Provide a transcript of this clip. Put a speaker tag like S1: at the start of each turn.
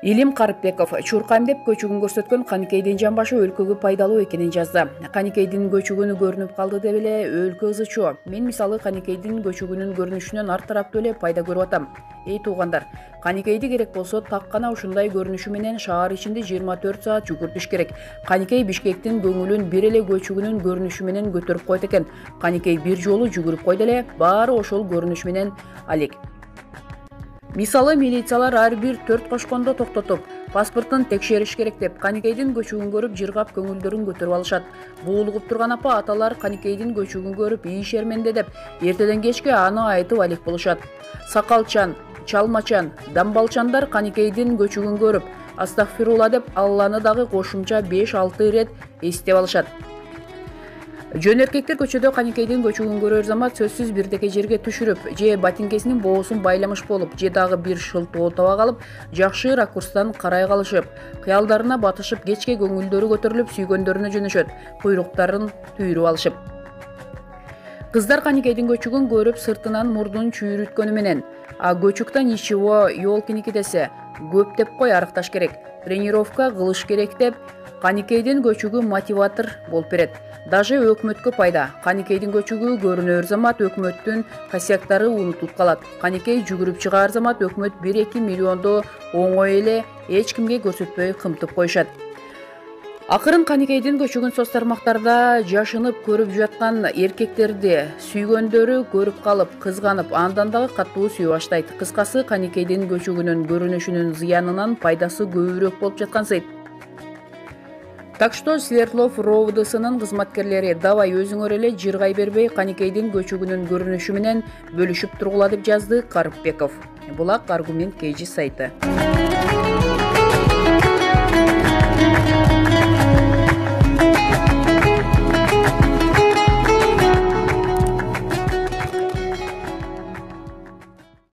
S1: Илим Карыпбеков Чуркайым деп көчүгүн көрсөткөн Каникейдин жамбашы өлкөгө пайдалуу экенин жазды. Каникейдин көчүгүнү көрүнүп калды деп эле өлкө ызычу. Мен мисалы Каникейдин көчүгүнүн көрүнүшүнөн ар тараптуу эле пайда көрүп атам. Эй туугандар, Каникейди керек болсо так гана ушундай көрүнүшү менен шаар ичинде 24 саат жүгүртүш керек. Каникей Бишкектин көңүлүн бир эле көчүгүнүн көрүнүшү менен көтөрүп койт экен. Каникей бир жолу жүгүрүп койду эле, баары ошол көрүнүш менен алек. Мисалы милициялар ар бир 4 кошкондо токтотуп, паспортун текшериш керек деп Каникейдин көчүгүн көрүп жыргап көңүлдөрүн көтөрүп алышат. Буулугуп турган апа аталар Каникейдин көчүгүн көрүп ий шерменде деп эртеден кечке аны айтып алек болушат. Сакалчан, чалмачан, дамбалчандар Каникейдин көчүгүн көрүп астагфирулла деп Алланы дагы кошумча 5-6 ирет эстеп алышат. Жөн эркектер көчөдө Каникейдин көчүгүн көрөр замат сөзсүз бирдеке жерге түшүрүп, же ботинкесинин боосун байламыш болуп, же дагы бир шылтоо таба калып, жакшы ракурстан карай калышып, кыялдарына батышып, кечке көңүлдөрү көтөрүлүп сүйгөндөрүнө жөнөшөт, куйруктарын түйрүп алышып. Кыздар Каникейдин көчүгүн көрүп сыртынан мурдун чүйрүткөнү менен, а көчүктө ничего ёлкиники десе, көп деп кой арыкташ керек, тренировка кылыш керек деп Каникейдин көчүгү мотиватор болуп берет. Даже өкмөткө пайда. Каникейдин көчүгү көрүнөр замат өкмөттүн косяктары унутулуп калат. Каникей жүгүрүп чыгаар замат өкмөт 1-2 миллионду оңой эле эч кимге көрсөтпөй кымтып коюшат. Акырын Каникейдин көчүгүн соц тармактарда жашынып көрүп жаткан эркектерди сүйгөндөрү көрүп калып, кызганып, андан дагы катуу сүйө баштайт. Кыскасы, Каникейдин көчүгүнүн көрүнүшүнүн зыянынан пайдасы көбүрөөк болуп жаткансыйт. Так что Свердлов РОВДсынын кызматкерлери давай өзүңөр эле жыргай бербей Каникейдин көчүгүнүн көрүнүшү менен бөлүшүп тургула деп жазды Карыпбеков. Булак Аргумент KG сайты.